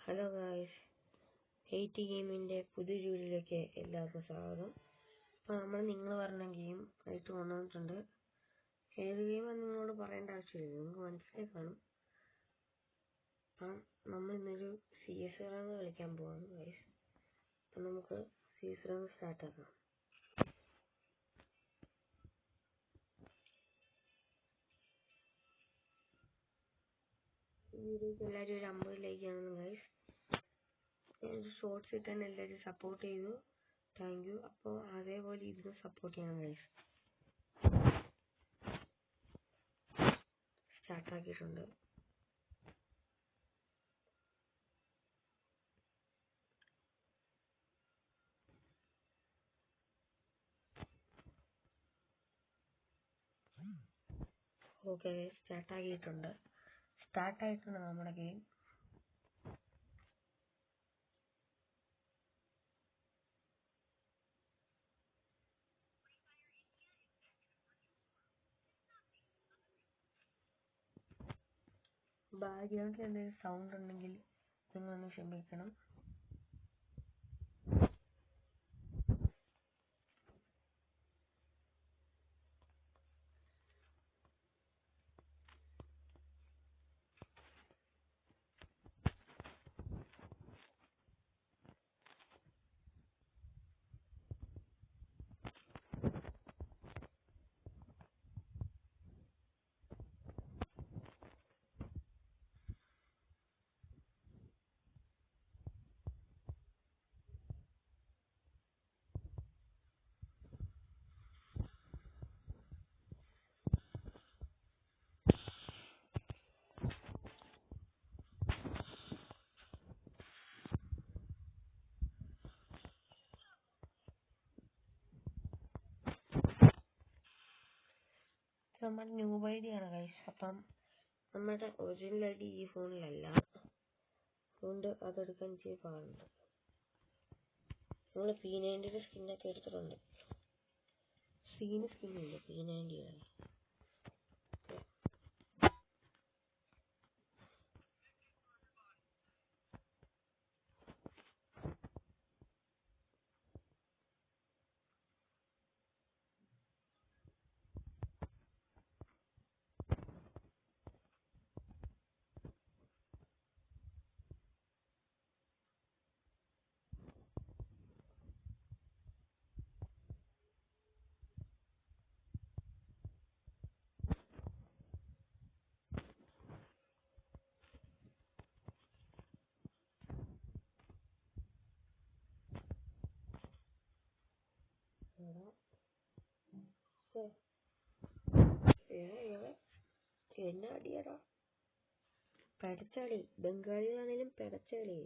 Hello guys, hate ഗെയിമിൻ്റെ പുതിയൊരു വീഡിയോയിലേക്ക് എല്ലാവർക്കും സ്വാഗതം. അപ്പോൾ നമ്മൾ നിങ്ങൾ പറഞ്ഞ ഗെയിം ആയിട്ട് കൊണ്ടുവന്നിട്ടുണ്ട്. ഏത് ഗെയിമാണെന്ന് നിങ്ങളോട് പറയേണ്ട ആവശ്യമില്ല, നിങ്ങൾക്ക് മനസ്സിലായി കാണും. അപ്പം നമ്മൾ ഇന്നൊരു CS റാങ്ക് കളിക്കാൻ പോവാണ് ഗായ്സ്. അപ്പം നമുക്ക് CS റാങ്ക് സ്റ്റാർട്ടാക്കാം. ഈ വീഡിയോക്ക് എല്ലാവരും ഒരു 50 ലൈക്ക് ചെയ്യണം ഗായ്സ്. ഷോർട്സ് ഇട്ടാൻ എല്ലാവരും സപ്പോർട്ട് ചെയ്തു, താങ്ക് യു. അപ്പോൾ അതേപോലെ ഇതിന് സപ്പോർട്ട് ചെയ്യണം ഗൈസ്. സ്റ്റാർട്ടാക്കിയിട്ടുണ്ട്. ഓക്കെ, സ്റ്റാർട്ടായിട്ടുണ്ട് നമ്മുടെ ഗെയിം. ബാക്ക്ഗ്രൗണ്ടിൽ എന്തെങ്കിലും സൗണ്ട് ഉണ്ടെങ്കിൽ നിങ്ങളൊന്ന് ക്ഷമിക്കണം. നമ്മുടെ ന്യൂബ് ID ആണ് ഗൈസ്. അപ്പം നമ്മുടെ ഒറിജിനൽ ID ഈ ഫോണിലല്ല, അതുകൊണ്ട് അതെടുക്കാൻ ഇച്ചിരി പാടുണ്ട്. നമ്മൾ P90 സ്കിന്നൊക്കെ എടുത്തിട്ടുണ്ട്. സ്കിന്നില്ല, P90 ആണ്. എന്നാ അടിയടാ, പെടച്ചാളി. ബംഗാളികളാണേലും പെടച്ചാളി.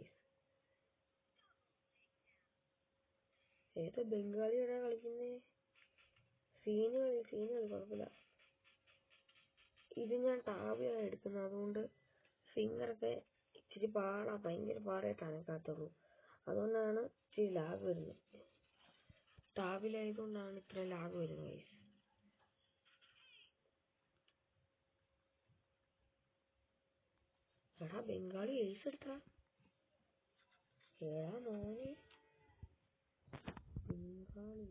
ഏതോ ബംഗാളിയോടാ കളിക്കുന്നേ. സീന് കളി കുഴപ്പമില്ല. ഇത് ഞാൻ ടാബിലാണ് എടുക്കുന്നത്, അതുകൊണ്ട് ഫിംഗറൊക്കെ ഇച്ചിരി ഭയങ്കര പാടായിട്ടാണ് കാത്തുള്ളൂ. അതുകൊണ്ടാണ് ഇച്ചിരി ലാഗ് വരുന്നത്. ടാബിലായതുകൊണ്ടാണ് ഇത്ര ലാഗ് വരുന്നത് ഗൈസ്. എടാ ബംഗാളി ഏസ് എടുത്താ. ഏടാ മോനെ ബംഗാളി.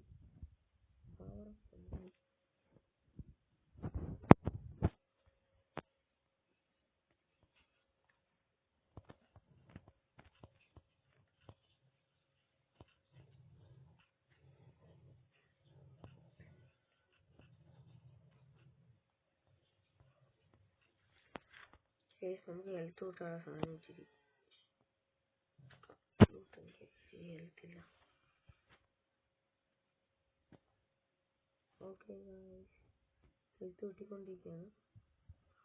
നമുക്ക് ഹെൽത്ത് കൂട്ടാനുള്ള സാധനം ഇച്ചിരി ഹെൽത്തില്ല. Okay health കൂട്ടിക്കൊണ്ടിരിക്കുകയാണ്.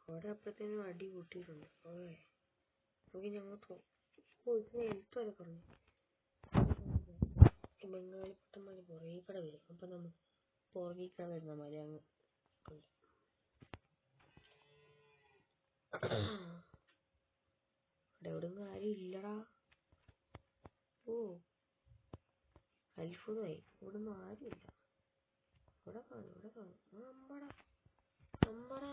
അവിടെ അപ്പോഴത്തേനും അടി കൂട്ടിയിട്ടുണ്ട്. ഓക്കെ നമുക്ക് ഞങ്ങൾ ഹെൽത്ത് വരെ പറഞ്ഞു. ബംഗാളി പൊട്ടന്മാർ പുറകെ കട വരും. അപ്പം നമ്മൾ പുറകെ കട വരുന്ന മാതിരി അങ്ങ് കൊണ്ട് അവിടെ എവിടെയൊന്നും ആരും ഇല്ലടാ. ഓ അത്ഭുതമായി, ഇവിടൊന്നും ആരുമില്ല. ഇവിടെ കാണും. അമ്പടാ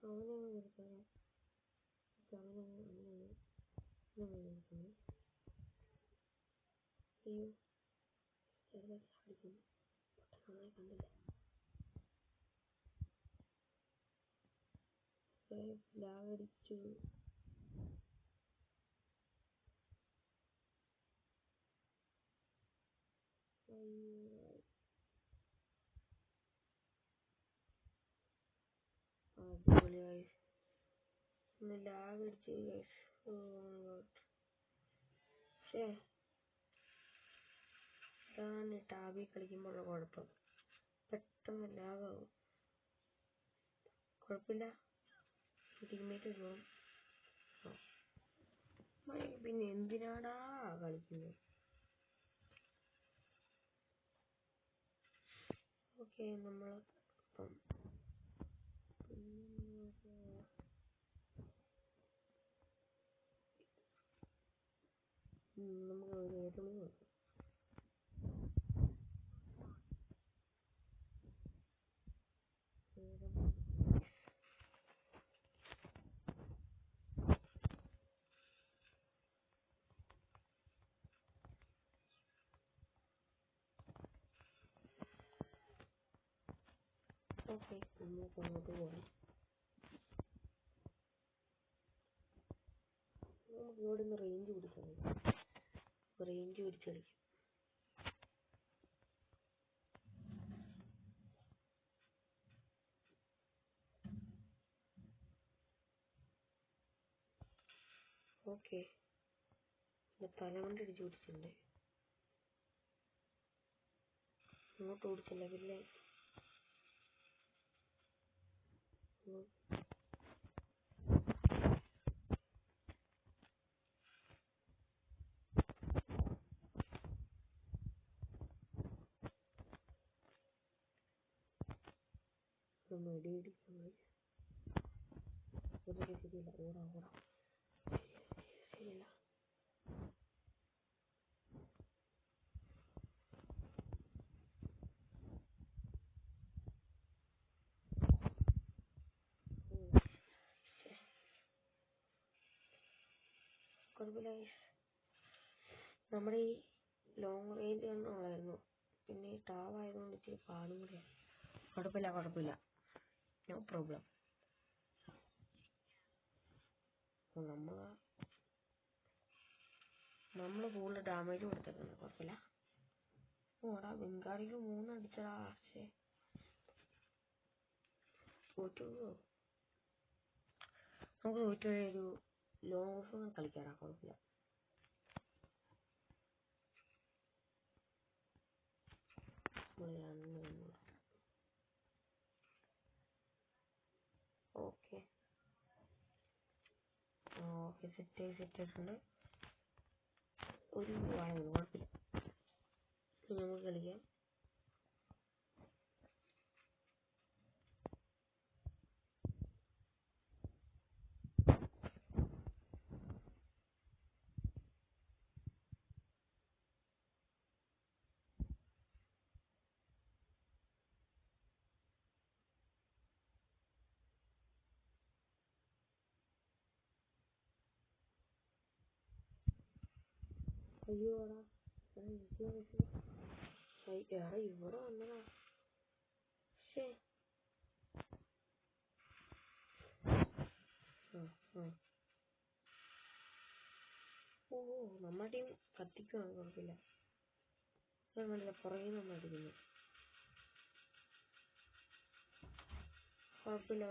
അവനങ്ങ് കൊടുക്കാം. അയ്യോ ചെറുതായിട്ട് അടിക്കുന്നു. നന്നായി കണ്ടില്ല. ലാവടിച്ചു. അടിപൊളി ഗൈസ്. ഒന്ന് ലാഗ് അടിച്ചു ഗൈസ്. പക്ഷേ ഇതാണ് ടാബിൽ കളിക്കുമ്പോഴുള്ള കുഴപ്പം. പെട്ടെന്ന് ലാഗാവും. കുഴപ്പമില്ല, ടീമേറ്റ് വരുമ്പോൾ പിന്നെ എന്തിനാടാ കളിക്കുന്നത്. ഓക്കെ, നമ്മൾ ഇപ്പം നമുക്ക് ഒരു 7 മണി നോക്കാം. ഓക്കെ, നമുക്ക് അങ്ങോട്ട് പോകാം. നമുക്ക് ഇവിടെ നിന്ന് റേഞ്ച് പിടിക്കണം. റേഞ്ച് പിടിച്ചടിക്കും. ഓക്കെ, തല കൊണ്ട് അടിച്ചു പിടിച്ചിട്ടുണ്ട്. ഇങ്ങോട്ട് ഓടിച്ചില്ല, പിന്നെ ഇടിയിടിക്കുന്നു. ശരിയില്ല, ഓടാം. ശരിയല്ല. കുഴപ്പമില്ല. നമ്മുടെ ഈ ലോങ് റേഞ്ച് ഉള്ളായിരുന്നു. പിന്നെ ഈ ടാവ് ആയതുകൊണ്ട് ഇച്ചിരി പാടും കൂടെ. കുഴപ്പമില്ല, നോ പ്രോബ്ലം. നമ്മൾ കൂടുതൽ ഡാമേജ് കൊടുത്തിട്ടുണ്ട്. കുഴപ്പമില്ല. ഓടാ, ബംഗാളികൾ 3 അടിച്ചടാ. പക്ഷേ നമുക്ക് ഒരു ലോങ് ഓഫ് കളിക്കാറാ. കുഴപ്പമില്ല. ഓക്കെ, സെറ്റ് ആയിട്ടുണ്ട്. ഒരു കുഴപ്പമില്ല, നമുക്ക് കളിക്കാം. അയ്യോടാ, ഇവിടെ വന്നതാ. ശേ, നമ്മുടെ ടീം കത്തിക്കാണ്. കുഴപ്പമില്ല. പുറകെ നമ്മൾ അടിക്കുന്നു. കുഴപ്പമില്ല.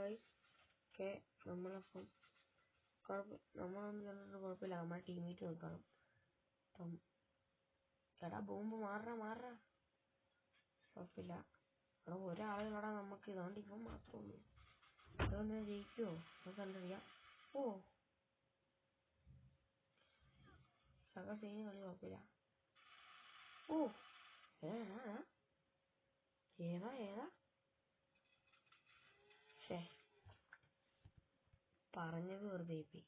ഓക്കെ, നമ്മളൊന്നും ചെന്നിട്ട് കുഴപ്പമില്ല. നമ്മുടെ ടീമേറ്റ് നോക്കണം. അപ്പം എടാ, ബോംബ് മാറാ. കുഴപ്പമില്ല. എടാ, ഒരാളുകളടാ നമുക്ക്. ഇതാണ്ട് ഇവൻ മാത്രമേ ഉള്ളൂ. അതൊന്ന് ജയിക്കുമോ നമുക്ക് കണ്ടറിയാം. സീന് കളി. കുഴപ്പമില്ല. ഏതാ ശേ, പറഞ്ഞത് വെറുതെ പോയി.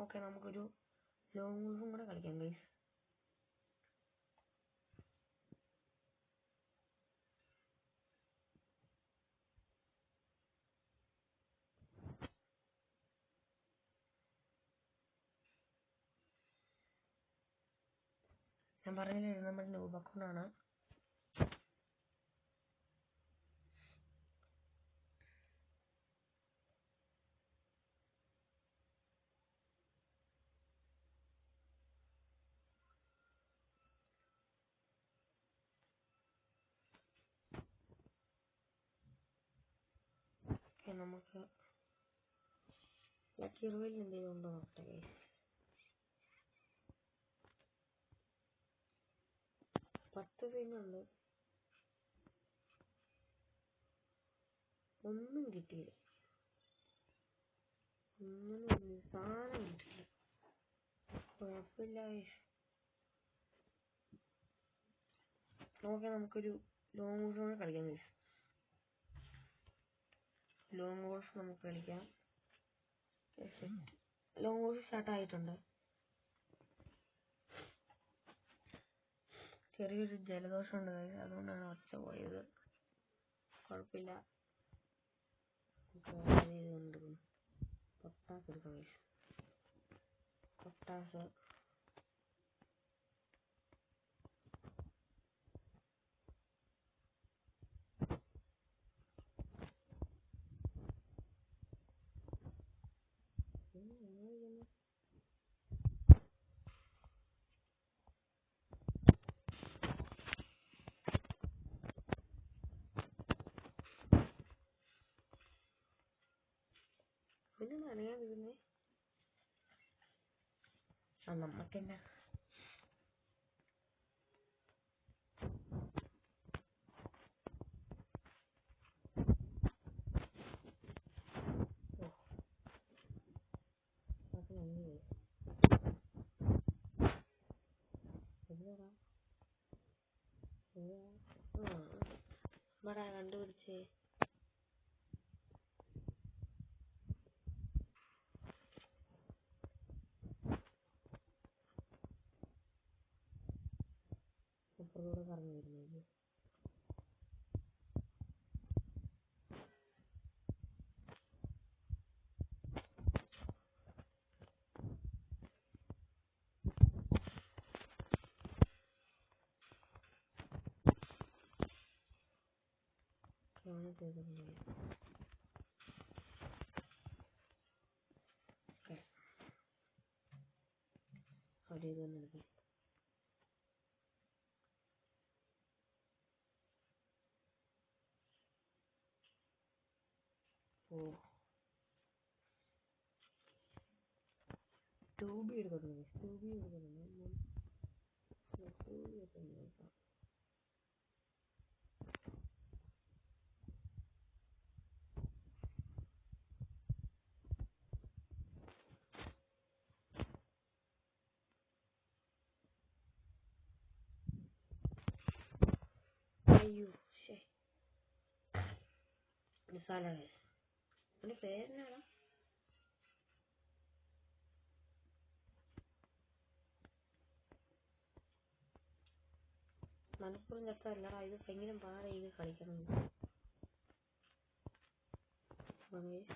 ഓക്കെ, നമുക്കൊരു ലോങ് ഗോൾഫും കൂടെ കളിക്കാം ഗൈസ്. ഞാൻ പറഞ്ഞില്ലേ ഇത് നമ്മുടെ ന്യൂബ് അക്കൗണ്ടാണ്. നമുക്ക് ലക്കി റോയിൽ എന്തെങ്കിലും ഉണ്ടോ നോക്കട്ടെ ഗൈസ്. 10 സീനുണ്ട്, ഒന്നും കിട്ടിയില്ല. ഒന്നും സാധനം കിട്ടില്ല. കുഴപ്പമില്ല ഗൈസ്. നമുക്കൊരു ലോങ് ഗോൾഫ് കൂടെ കളിക്കാം ഗൈസ്. ലോങ് ഗോൾഫ് നമുക്ക് കളിക്കാം. ലോങ് ഗോൾഫ് സ്റ്റാർട്ടായിട്ടുണ്ട്. ചെറിയൊരു ജലദോഷം ഉണ്ട് ഗൈസ്, അതുകൊണ്ടാണ് ഒച്ച പോയത്. കുഴപ്പമില്ല. പൊട്ടാസ് എടുക്കാം ഗൈസ്. പൊട്ടാസ് പിന്നെ അറിയാതിരുന്നേ. നമ്മക്കെന്നാ കണ്ടുപിടിച്ചേ. അപ്പുറത്തൂടെ കറങ്ങി വരുന്നത്. അവിടെ ഇത് വന്നെടുക്കാം. ഓ 2B എടുക്കുന്നുണ്ട്. 2B എടുക്കുന്നുണ്ട്. അയ്യോ ശേ, സാലഡ് എൻ്റെ പേരെന്നാണ്? മലപ്പുറം ചത്തല്ലടാ, ഇത് ഭയങ്കര പാടാ ഇത് കളിക്കണം. ഓക്കെ,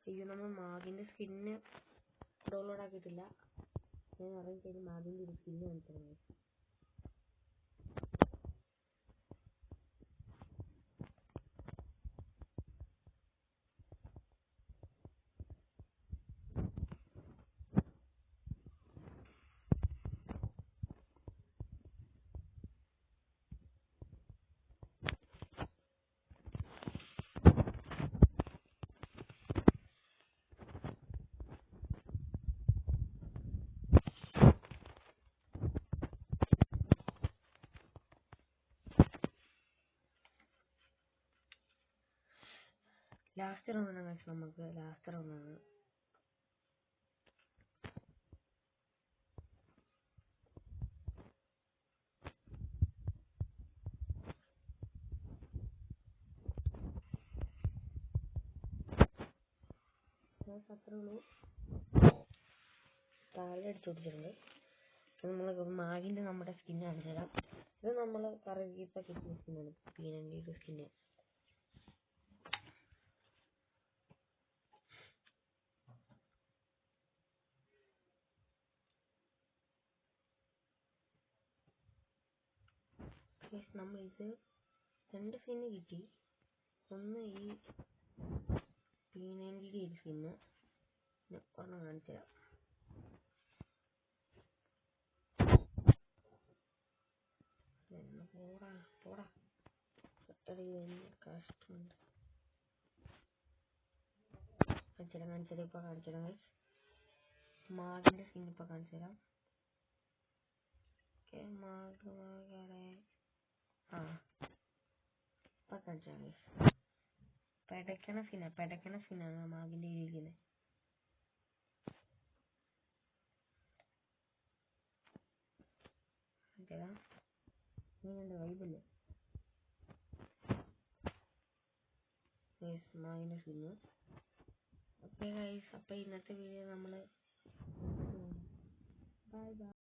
അയ്യോ നമ്മൾ മാഗിന്റെ സ്കിന്ന് ഡൗൺലോഡ് ആക്കിയിട്ടില്ല. ഞാൻ അറിയിച്ചതിന് മാഗിന്റെ ഒരു സ്കിന്ന് കാണിച്ചിരുന്നു. ലാസ്റ്റ് റൗണ്ടാണ് ഗൈസ്, നമുക്ക് ലാസ്റ്റ് റൗണ്ടാണ്. അത്രേ ഉള്ളൂ. താഴെ അടിച്ചു കൊടുത്തിട്ടുണ്ട്. നമ്മൾ മാഗിൻ്റെ നമ്മുടെ സ്കിൻ കാണിച്ചു തരാം. ഇത് നമ്മൾ കറങ്ങിയപ്പോൾ കിട്ടുന്ന സ്കിന്നാണ്, പീനൻ്റെ സ്കിന്ന്. നമ്മളിത് 2 സ്കിന്ന് കിട്ടി. ഒന്ന് ഈ പീനൻ്റെ സ്കിന്ന്, ഒരെണ്ണം കാണിച്ചു തരാം. പോടാ കഷ്ടമുണ്ട്. കാണിച്ചു തരാം. ഇപ്പോൾ കാണിച്ചു തരാം ഗൈസ്. മാഗിൻ്റെ സ്കിൻ ഇപ്പോൾ കാണിച്ചു തരാം. ഓക്കെ, ഇപ്പം കാണിച്ചു തരാം ഗൈസ്. പെടക്കണ സ്കിന്നാണ് മാഗിൻ്റെ ഇരിക്കുന്നത്. ഇങ്ങനെയുണ്ട്, വൈബല്ലേ മാഗിൻ്റെ സ്കിന്ന്. ഓക്കെ ഗൈസ്, അപ്പോൾ ഇന്നത്തെ വീഡിയോ നമ്മൾ ബൈ.